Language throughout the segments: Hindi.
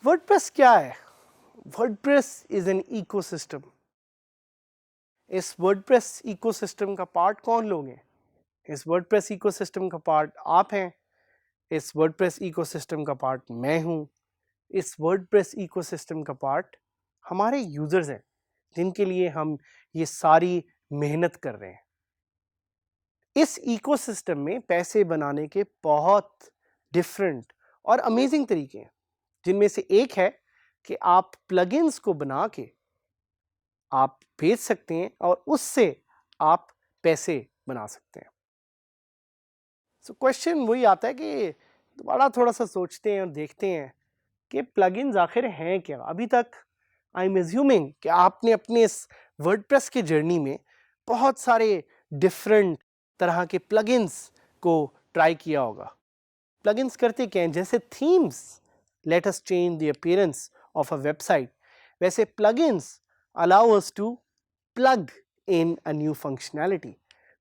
वर्डप्रेस क्या है? WordPress is an ecosystem. इस वर्डप्रेस इकोसिस्टम का पार्ट कौन लोग हैं? इस वर्डप्रेस इकोसिस्टम का पार्ट आप हैं, इस वर्डप्रेस इकोसिस्टम का पार्ट मैं हूं, इस वर्डप्रेस इकोसिस्टम का पार्ट हमारे यूजर्स हैं जिनके लिए हम ये सारी मेहनत कर रहे हैं। इस इकोसिस्टम में पैसे बनाने के बहुत डिफरेंट और अमेजिंग तरीके हैं, जिनमें से एक है कि आप प्लगइन्स को बना के आप बेच सकते हैं और उससे आप पैसे बना सकते हैं। सो क्वेश्चन वही आता है कि दोबारा थोड़ा सा सोचते हैं और देखते हैं कि प्लगइन्स आखिर हैं क्या। अभी तक आई एम एज्यूमिंग कि आपने अपने इस वर्डप्रेस की जर्नी में बहुत सारे डिफरेंट तरह के प्लगइन्स को ट्राई किया होगा। प्लगइन्स करते क्या हैं? जैसे themes let us change the appearance of a website, वैसे plugins allow us to plug in a new functionality.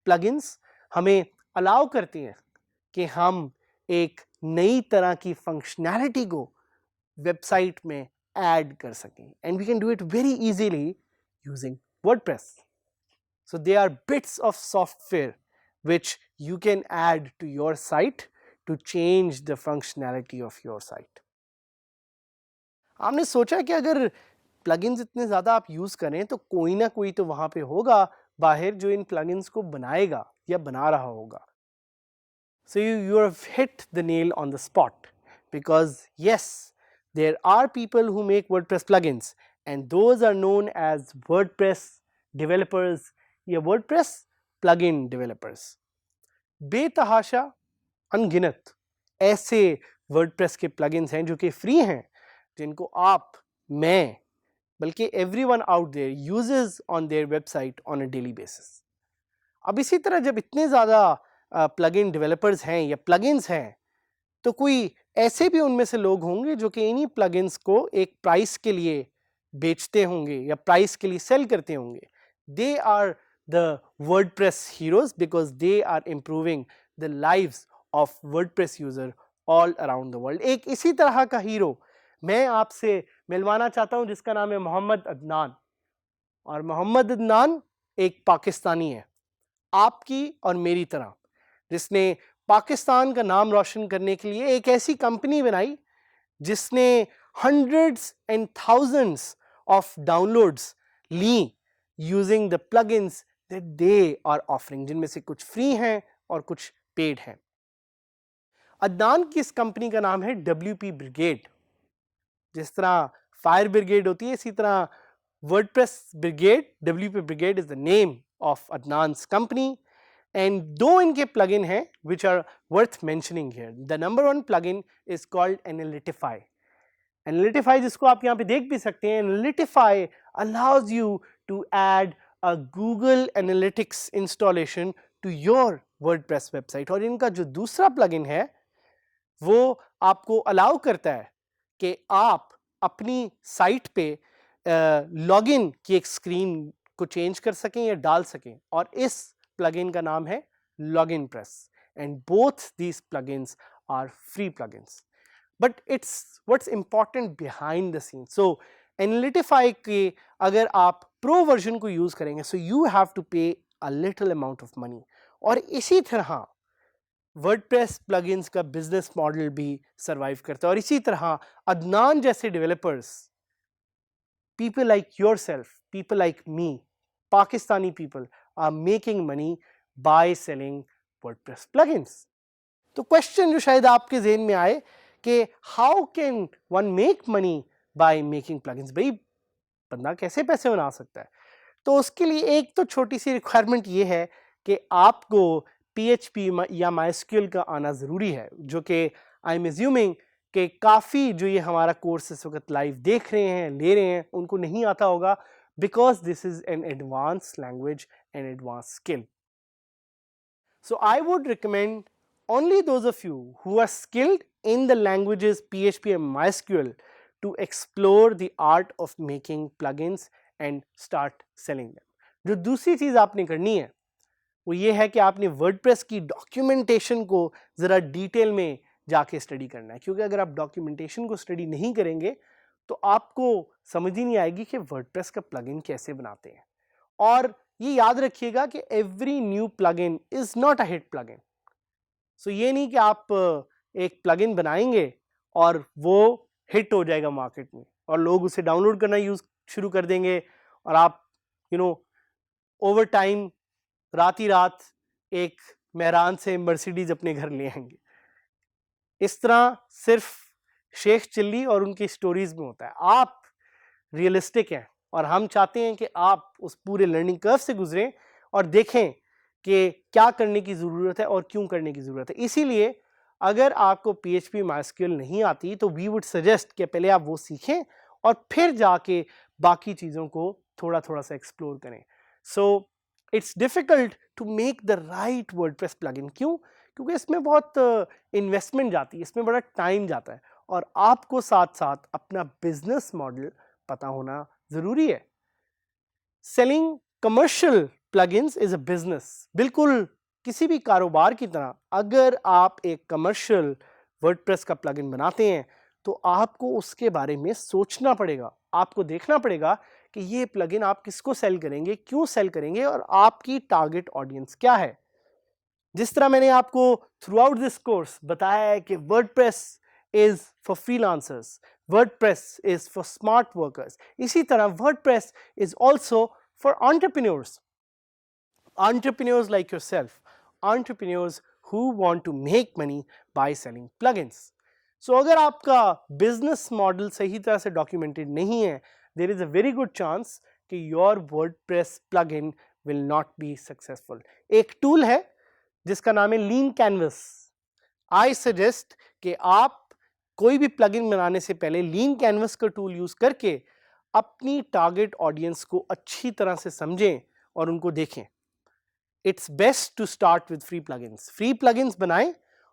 Plugins हमें allow करते हैं कि हम एक नई तरह की फंक्शनैलिटी को वेबसाइट में ऐड कर सकें, and we can do it very easily using WordPress. So they are bits of software which you can add to your site to change the functionality of your site. आपने सोचा कि अगर प्लगइन्स इतने ज़्यादा आप यूज़ करें तो कोई ना कोई तो वहाँ पे होगा बाहर जो इन प्लगइन्स को बनाएगा या बना रहा होगा। So you have hit the nail on the spot, because yes, there are people who make WordPress plugins and those are known as WordPress developers या WordPress plugin developers. बेतहाशा अनगिनत ऐसे WordPress के प्लगइन्स हैं जो कि फ्री हैं, जिनको आप, मैं, बल्कि everyone out there uses on their website on a daily basis. अब इसी तरह जब इतने ज़्यादा प्लगइन डेवलपर्स हैं या प्लगइन्स हैं, तो कोई ऐसे भी उनमें से लोग होंगे जो कि इन्हीं प्लगइन्स को एक प्राइस के लिए बेचते होंगे या प्राइस के लिए सेल करते होंगे। They are the WordPress heroes because they are improving the lives of WordPress user all around the world. एक इसी तरह का हीरो मैं आपसे मिलवाना चाहता हूं जिसका नाम है मोहम्मद अदनान। और मोहम्मद अदनान एक पाकिस्तानी है, आपकी और मेरी तरह, जिसने पाकिस्तान का नाम रोशन करने के लिए एक ऐसी कंपनी बनाई जिसने hundreds and thousands of downloads ली using the plugins that they are offering, जिनमें से कुछ फ्री हैं और कुछ पेड हैं। अदनान की इस कंपनी का नाम है WP ब्रिगेड। जिस तरह फायर ब्रिगेड होती है, इसी तरह WordPress brigade, WP brigade is the name of Adnan's company, and दो इनके plugin हैं which are worth mentioning here. The number one plugin is called Analytify. Analytify जिसको आप यहाँ पे देख भी सकते हैं, Analytify allows you to add a Google Analytics installation to your WordPress website. और इनका जो दूसरा plugin है वो आपको allow करता है कि आप अपनी साइट पे लॉगिन की एक स्क्रीन को चेंज कर सकें या डाल सकें, और इस प्लगइन का नाम है login press. And both these plugins are free plugins, but it's what's important behind the scene. So Analytify के अगर आप प्रो वर्जन को यूज करेंगे, सो यू हैव टू पे a little amount of money. और इसी तरह वर्डप्रेस प्लगइन्स का बिजनेस मॉडल भी सर्वाइव करता है। और इसी तरह अदनान जैसे developers, people like yourself, people like me, Pakistani people are making money by selling WordPress plugins. तो क्वेश्चन जो शायद आपके ज़हन में आए कि how can one make money by making plugins? भाई बंदा कैसे पैसे बना सकता है? तो उसके लिए एक तो छोटी सी रिक्वायरमेंट ये है कि आपको PHP या MySQL का आना ज़रूरी है, जो कि आई एम एज्यूमिंग कि काफ़ी जो ये हमारा कोर्स इस वक्त लाइव देख रहे हैं, ले रहे हैं, उनको नहीं आता होगा, because this is an advance language and advance skill. So I would recommend only those of you who are skilled in the languages PHP and MySQL to explore the art of making plugins and start selling them. जो दूसरी चीज़ आपने करनी है वो ये है कि आपने वर्डप्रेस की डॉक्यूमेंटेशन को ज़रा डिटेल में जाके स्टडी करना है, क्योंकि अगर आप डॉक्यूमेंटेशन को स्टडी नहीं करेंगे तो आपको समझ ही नहीं आएगी कि वर्डप्रेस का प्लगइन कैसे बनाते हैं। और ये याद रखिएगा कि every new plugin is not a hit plugin. So ये नहीं कि आप एक प्लगइन बनाएंगे और वो हिट हो जाएगा मार्केट में और लोग उसे डाउनलोड करना यूज शुरू कर देंगे और आप ओवर टाइम रात ही रात एक मेहरान से मर्सिडीज अपने घर ले आएंगे। इस तरह सिर्फ शेख चिल्ली और उनकी स्टोरीज में होता है। आप रियलिस्टिक हैं और हम चाहते हैं कि आप उस पूरे लर्निंग कर्व से गुजरें और देखें कि क्या करने की ज़रूरत है और क्यों करने की ज़रूरत है। इसीलिए अगर आपको PHP MySQL नहीं आती तो वी वुड सजेस्ट कि पहले आप वो सीखें और फिर जाके बाकी चीज़ों को थोड़ा थोड़ा सा एक्सप्लोर करें। So it's difficult to make the right WordPress plugin. क्यों? क्योंकि इसमें बहुत इन्वेस्टमेंट जाती है, इसमें बड़ा टाइम जाता है और आपको साथ साथ अपना बिजनेस मॉडल पता होना ज़रूरी है। Selling commercial plugins is a business. बिल्कुल किसी भी कारोबार की तरह अगर आप एक कमर्शियल वर्डप्रेस का प्लगइन बनाते हैं तो आपको उसके बारे में सोचना पड़ेगा। आपको देखना पड़ेगा कि ये प्लगइन आप किसको सेल करेंगे, क्यों सेल करेंगे और आपकी टारगेट ऑडियंस क्या है। जिस तरह मैंने आपको थ्रू आउट दिस कोर्स बताया है कि WordPress is for freelancers, WordPress is for smart workers, इसी तरह WordPress is also for entrepreneurs, entrepreneurs like yourself, entrepreneurs who want to make money by selling plugins. So अगर आपका business model सही तरह से documented नहीं है, there is a very good chance कि your WordPress plugin will not be successful. एक tool है जिसका नाम है Lean Canvas. I suggest कि आप कोई भी plugin बनाने से पहले Lean Canvas का tool use करके अपनी target audience को अच्छी तरह से समझें और उनको देखें। It's best to start with free plugins. Free plugins बनाएं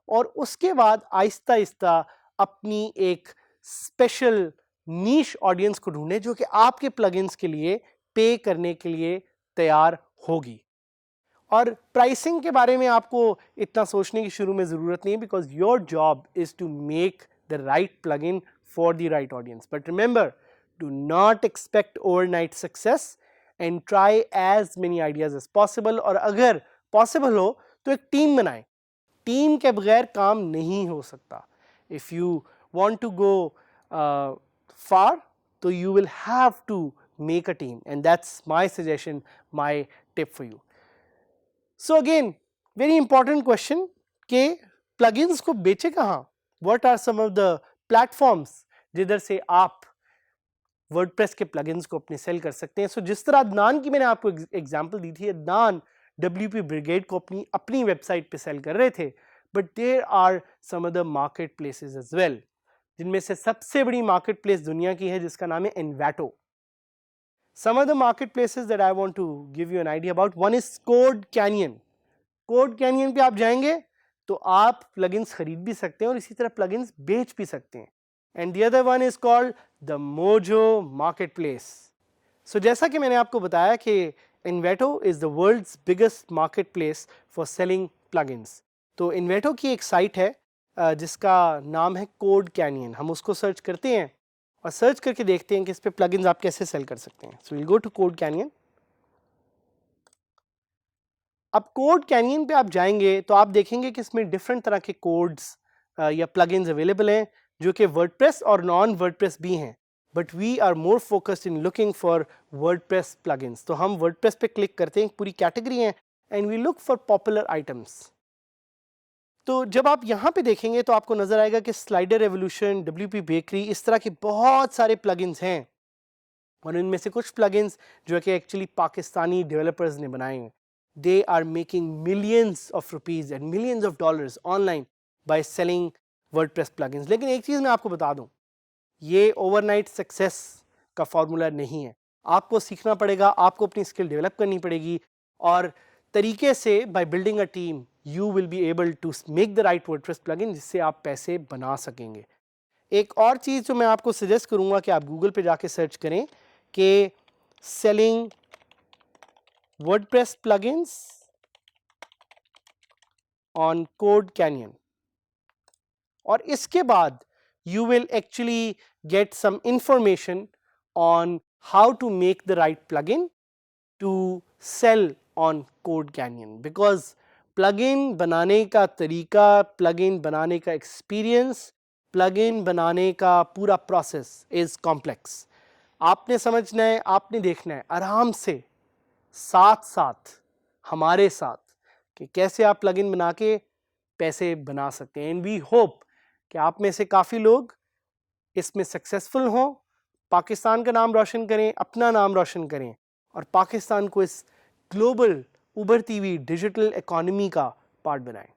और उसके बाद आहिस्ता आहिस्ता अपनी एक स्पेशल नीश ऑडियंस को ढूंढें जो कि आपके प्लगइन्स के लिए पे करने के लिए तैयार होगी। और प्राइसिंग के बारे में आपको इतना सोचने की शुरू में ज़रूरत नहीं है, because your job is to make the right plugin for the right audience. But remember, do not expect overnight success and try as many ideas as possible। और अगर possible हो तो एक टीम बनाएं। टीम के बगैर काम नहीं हो सकता। If you want to go far, तो you will have to make a team, and that's my suggestion, my tip for you. So again, very important question कि plugins को बेचे कहाँ? What are some of the platforms जिधर से आप वर्डप्रेस के प्लगइन्स को अपने सेल कर सकते हैं। सो जिस तरह अदनान की मैंने आपको एग्जांपल दी थी, अदनान WP ब्रिगेड को अपनी वेबसाइट पे सेल कर रहे थे, but there are some other marketplaces as well, जिनमें से सबसे बड़ी मार्केट प्लेस दुनिया की है जिसका नाम है Envato। Some other marketplaces that I want to give you an idea about, one is CodeCanyon. CodeCanyon पे आप जाएंगे तो आप प्लगइन्स खरीद भी सकते हैं और इसी तरह प्लगइन्स बेच भी सकते हैं। And the other one is called the Mojo Marketplace. So जैसा कि मैंने आपको बताया कि Envato is the world's biggest marketplace for selling plugins. तो Envato की एक साइट है जिसका नाम है कोड कैनियन। हम उसको सर्च करते हैं और सर्च करके देखते हैं कि इस पे प्लगइन्स आप कैसे सेल कर सकते हैं। So we'll go to code canyon. अब कोड कैनियन पे आप जाएंगे तो आप देखेंगे कि इसमें डिफरेंट तरह के कोड्स या प्लगइन्स अवेलेबल हैं जो कि वर्डप्रेस और नॉन वर्डप्रेस भी हैं, but we are more focused in looking for WordPress plugins. तो हम वर्डप्रेस पे क्लिक करते हैं, पूरी कैटेगरी है, and we look for popular items. तो जब आप यहाँ पे देखेंगे तो आपको नजर आएगा कि स्लाइडर रेवोल्यूशन, WP बेकरी, इस तरह के बहुत सारे प्लगइन्स हैं और इनमें से कुछ प्लगइन्स जो है कि एक्चुअली पाकिस्तानी डेवलपर्स ने बनाए हैं। They are making millions of rupees and millions of dollars online by selling WordPress plugins. लेकिन एक चीज़ मैं आपको बता दूं, ये ओवरनाइट सक्सेस का फॉर्मूला नहीं है। आपको सीखना पड़ेगा, आपको अपनी स्किल डेवलप करनी पड़ेगी और तरीके से by building a team you will be able to make the right WordPress plugin जिससे आप पैसे बना सकेंगे। एक और चीज़ जो मैं आपको सजेस्ट करूंगा कि आप गूगल पे जाके सर्च करें कि selling WordPress plugins on code canyon, और इसके बाद you will actually get some information on how to make the right plugin to sell on Code Canyon, because plugin बनाने का तरीका, plugin बनाने का experience, plugin बनाने का पूरा process is complex. आपने समझना है, आपने देखना है आराम से साथ साथ हमारे साथ कि कैसे आप प्लगइन बना के पैसे बना सकते हैं. एंड वी होप कि आप में से काफ़ी लोग इसमें सक्सेसफुल हों, पाकिस्तान का नाम रोशन करें, अपना नाम रोशन करें और पाकिस्तान को इस ग्लोबल उभरती हुई डिजिटल इकोनॉमी का पार्ट बनाएं.